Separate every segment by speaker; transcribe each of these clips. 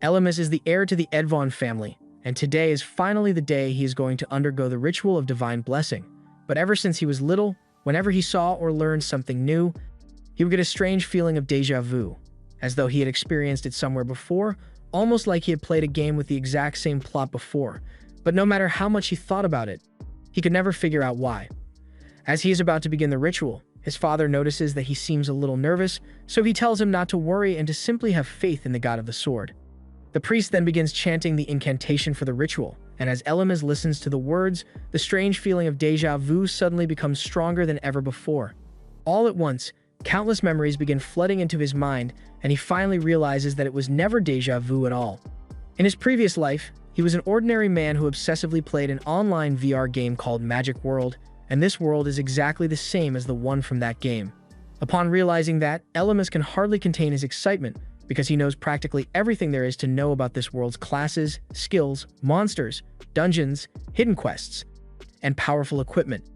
Speaker 1: Elymas is the heir to the Edvon family, and today is finally the day he is going to undergo the ritual of divine blessing. But ever since he was little, whenever he saw or learned something new, he would get a strange feeling of déjà vu, as though he had experienced it somewhere before, almost like he had played a game with the exact same plot before. But no matter how much he thought about it, he could never figure out why. As he is about to begin the ritual, his father notices that he seems a little nervous, so he tells him not to worry and to simply have faith in the god of the sword. The priest then begins chanting the incantation for the ritual, and as Elymas listens to the words, the strange feeling of déjà vu suddenly becomes stronger than ever before. All at once, countless memories begin flooding into his mind, and he finally realizes that it was never déjà vu at all. In his previous life, he was an ordinary man who obsessively played an online VR game called Magic World, and this world is exactly the same as the one from that game. Upon realizing that, Elymas can hardly contain his excitement, because he knows practically everything there is to know about this world's classes, skills, monsters, dungeons, hidden quests, and powerful equipment.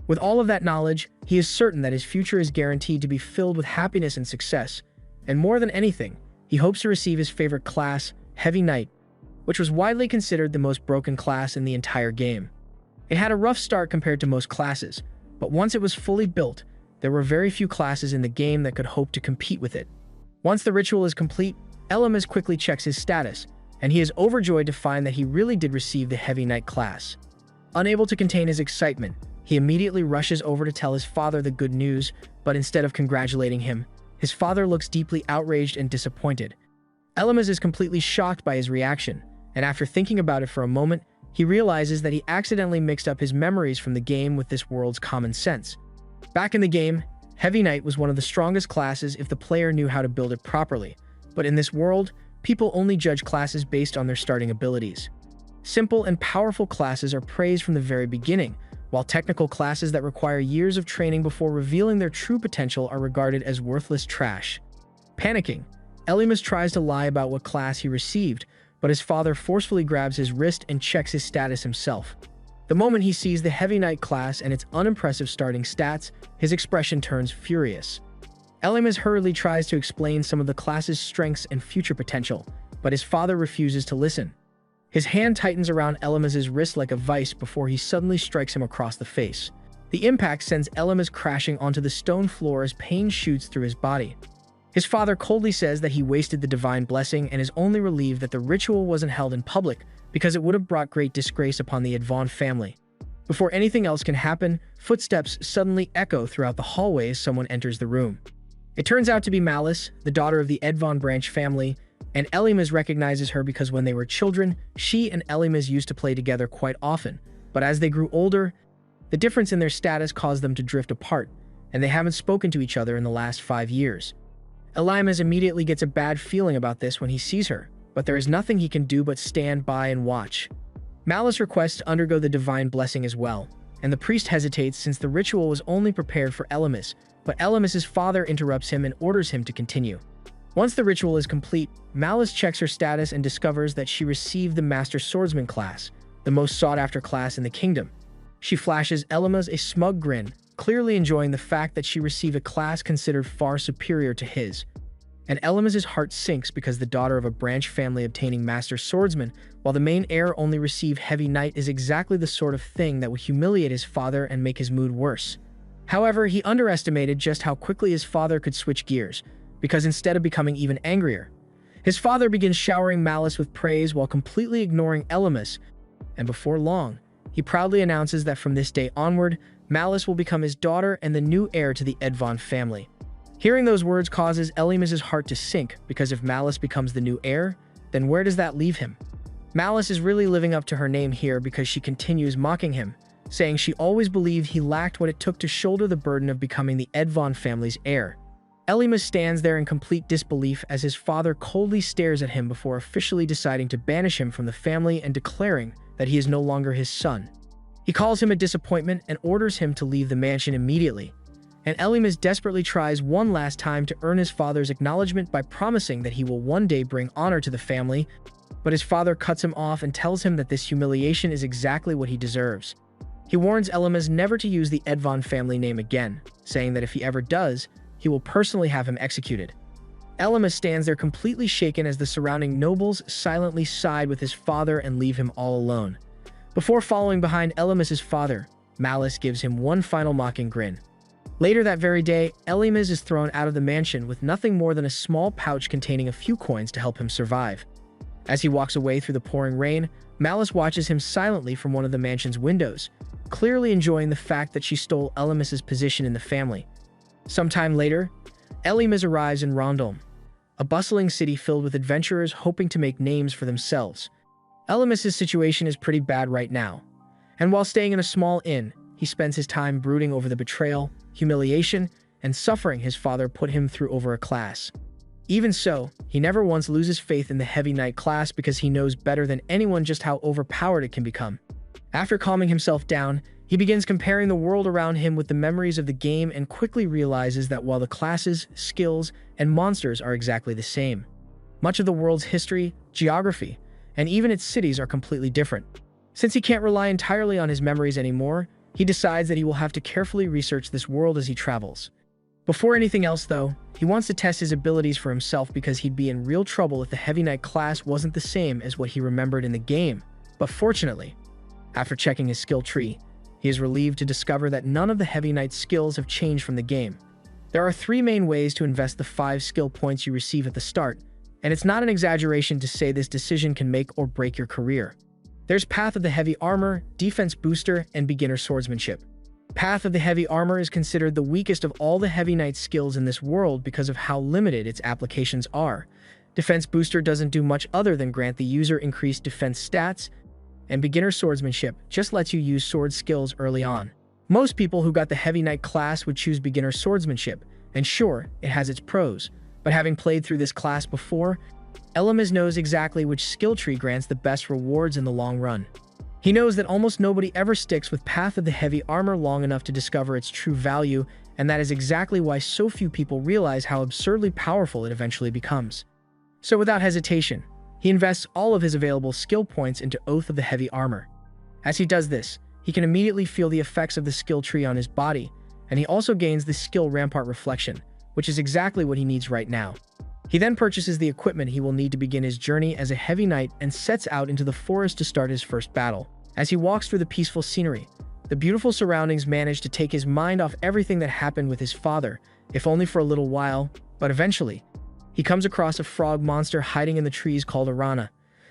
Speaker 1: With all of that knowledge, he is certain that his future is guaranteed to be filled with happiness and success, and more than anything, he hopes to receive his favorite class, Heavy Knight, which was widely considered the most broken class in the entire game. It had a rough start compared to most classes, but once it was fully built, there were very few classes in the game that could hope to compete with it. Once the ritual is complete, Elymas quickly checks his status, and he is overjoyed to find that he really did receive the Heavy Knight class. Unable to contain his excitement, he immediately rushes over to tell his father the good news, but instead of congratulating him, his father looks deeply outraged and disappointed. Elymas is completely shocked by his reaction, and after thinking about it for a moment, he realizes that he accidentally mixed up his memories from the game with this world's common sense. Back in the game, Heavy Knight was one of the strongest classes if the player knew how to build it properly, but in this world, people only judge classes based on their starting abilities. Simple and powerful classes are praised from the very beginning, while technical classes that require years of training before revealing their true potential are regarded as worthless trash. Panicking, Elymas tries to lie about what class he received, but his father forcefully grabs his wrist and checks his status himself. The moment he sees the Heavy Knight class and its unimpressive starting stats, his expression turns furious. Elymas hurriedly tries to explain some of the class's strengths and future potential, but his father refuses to listen. His hand tightens around Elymas's wrist like a vice before he suddenly strikes him across the face. The impact sends Elymas crashing onto the stone floor as pain shoots through his body. His father coldly says that he wasted the divine blessing and is only relieved that the ritual wasn't held in public because it would have brought great disgrace upon the Edvon family. Before anything else can happen, footsteps suddenly echo throughout the hallway as someone enters the room. It turns out to be Malice, the daughter of the Edvon branch family, and Elymas recognizes her because when they were children, she and Elymas used to play together quite often, but as they grew older, the difference in their status caused them to drift apart, and they haven't spoken to each other in the last 5 years. Elymas immediately gets a bad feeling about this when he sees her, but there is nothing he can do but stand by and watch. Malice requests to undergo the divine blessing as well, and the priest hesitates since the ritual was only prepared for Elymas, but Elymas's father interrupts him and orders him to continue. Once the ritual is complete, Malice checks her status and discovers that she received the Master Swordsman class, the most sought-after class in the kingdom. She flashes Elymas a smug grin, clearly enjoying the fact that she received a class considered far superior to his. And Elymas's heart sinks because the daughter of a branch family obtaining Master Swordsman, while the main heir only received Heavy Knight, is exactly the sort of thing that would humiliate his father and make his mood worse. However, he underestimated just how quickly his father could switch gears, because instead of becoming even angrier, his father begins showering Malice with praise while completely ignoring Elymas, and before long, he proudly announces that from this day onward, Malice will become his daughter and the new heir to the Edvon family. Hearing those words causes Elymas's heart to sink, because if Malice becomes the new heir, then where does that leave him? Malice is really living up to her name here because she continues mocking him, saying she always believed he lacked what it took to shoulder the burden of becoming the Edvon family's heir. Elymas stands there in complete disbelief as his father coldly stares at him before officially deciding to banish him from the family and declaring that he is no longer his son. He calls him a disappointment and orders him to leave the mansion immediately. And Elymas desperately tries one last time to earn his father's acknowledgement by promising that he will one day bring honor to the family, but his father cuts him off and tells him that this humiliation is exactly what he deserves. He warns Elymas never to use the Edvon family name again, saying that if he ever does, he will personally have him executed. Elymas stands there completely shaken as the surrounding nobles silently side with his father and leave him all alone. Before following behind Elymas's father, Malice gives him one final mocking grin. Later that very day, Elymas is thrown out of the mansion with nothing more than a small pouch containing a few coins to help him survive. As he walks away through the pouring rain, Malice watches him silently from one of the mansion's windows, clearly enjoying the fact that she stole Elymas's position in the family. Sometime later, Elymas arrives in Rondome, a bustling city filled with adventurers hoping to make names for themselves. Elymas's situation is pretty bad right now, and while staying in a small inn, he spends his time brooding over the betrayal, humiliation, and suffering his father put him through over a class. Even so, he never once loses faith in the Heavy Knight class because he knows better than anyone just how overpowered it can become. After calming himself down, he begins comparing the world around him with the memories of the game and quickly realizes that while the classes, skills, and monsters are exactly the same, much of the world's history, geography, and even its cities are completely different. Since he can't rely entirely on his memories anymore, he decides that he will have to carefully research this world as he travels. Before anything else, though, he wants to test his abilities for himself because he'd be in real trouble if the Heavy Knight class wasn't the same as what he remembered in the game. But fortunately, after checking his skill tree, he is relieved to discover that none of the Heavy Knight's skills have changed from the game. There are 3 main ways to invest the 5 skill points you receive at the start, and it's not an exaggeration to say this decision can make or break your career. There's Path of the Heavy Armor, Defense Booster, and Beginner Swordsmanship. Path of the Heavy Armor is considered the weakest of all the Heavy Knight skills in this world because of how limited its applications are. Defense Booster doesn't do much other than grant the user increased defense stats, and Beginner Swordsmanship just lets you use sword skills early on. Most people who got the Heavy Knight class would choose Beginner Swordsmanship, and sure, it has its pros, but having played through this class before, Elymas knows exactly which skill tree grants the best rewards in the long run. He knows that almost nobody ever sticks with Path of the Heavy Armor long enough to discover its true value, and that is exactly why so few people realize how absurdly powerful it eventually becomes. So without hesitation, he invests all of his available skill points into Oath of the Heavy Armor. As he does this, he can immediately feel the effects of the skill tree on his body, and he also gains the skill Rampart Reflection, which is exactly what he needs right now. He then purchases the equipment he will need to begin his journey as a Heavy Knight and sets out into the forest to start his first battle. As he walks through the peaceful scenery, the beautiful surroundings manage to take his mind off everything that happened with his father, if only for a little while, but eventually, he comes across a frog monster hiding in the trees called Arana.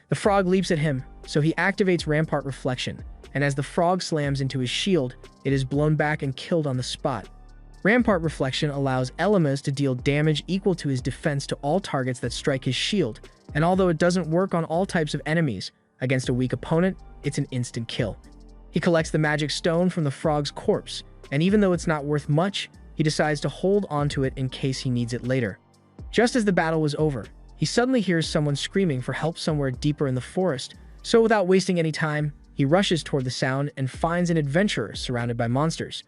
Speaker 1: The frog leaps at him, so he activates Rampart Reflection, and as the frog slams into his shield, it is blown back and killed on the spot. Rampart Reflection allows Elymas to deal damage equal to his defense to all targets that strike his shield, and although it doesn't work on all types of enemies, against a weak opponent, it's an instant kill. He collects the magic stone from the frog's corpse, and even though it's not worth much, he decides to hold onto it in case he needs it later. Just as the battle was over, he suddenly hears someone screaming for help somewhere deeper in the forest, so without wasting any time, he rushes toward the sound and finds an adventurer surrounded by monsters.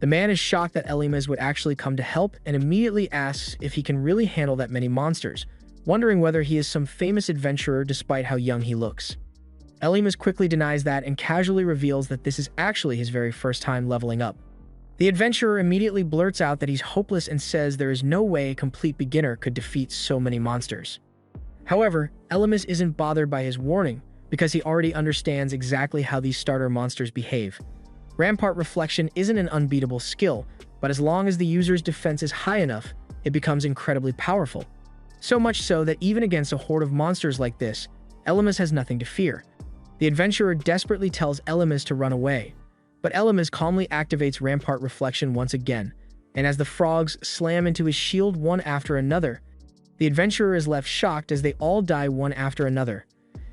Speaker 1: The man is shocked that Elymas would actually come to help and immediately asks if he can really handle that many monsters, wondering whether he is some famous adventurer despite how young he looks. Elymas quickly denies that and casually reveals that this is actually his very first time leveling up. The adventurer immediately blurts out that he's hopeless and says there is no way a complete beginner could defeat so many monsters. However, Elymas isn't bothered by his warning because he already understands exactly how these starter monsters behave. Rampart Reflection isn't an unbeatable skill, but as long as the user's defense is high enough, it becomes incredibly powerful. So much so that even against a horde of monsters like this, Elymas has nothing to fear. The adventurer desperately tells Elymas to run away, but Elymas calmly activates Rampart Reflection once again, and as the frogs slam into his shield one after another, the adventurer is left shocked as they all die one after another.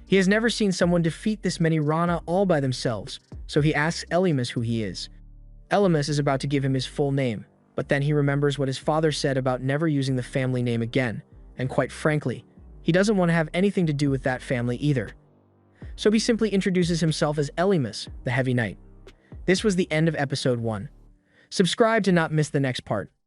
Speaker 1: He has never seen someone defeat this many Rana all by themselves, so he asks Elymas who he is. Elymas is about to give him his full name, but then he remembers what his father said about never using the family name again, and quite frankly, he doesn't want to have anything to do with that family either. So he simply introduces himself as Elymas, the Heavy Knight. This was the end of episode 1. Subscribe to not miss the next part.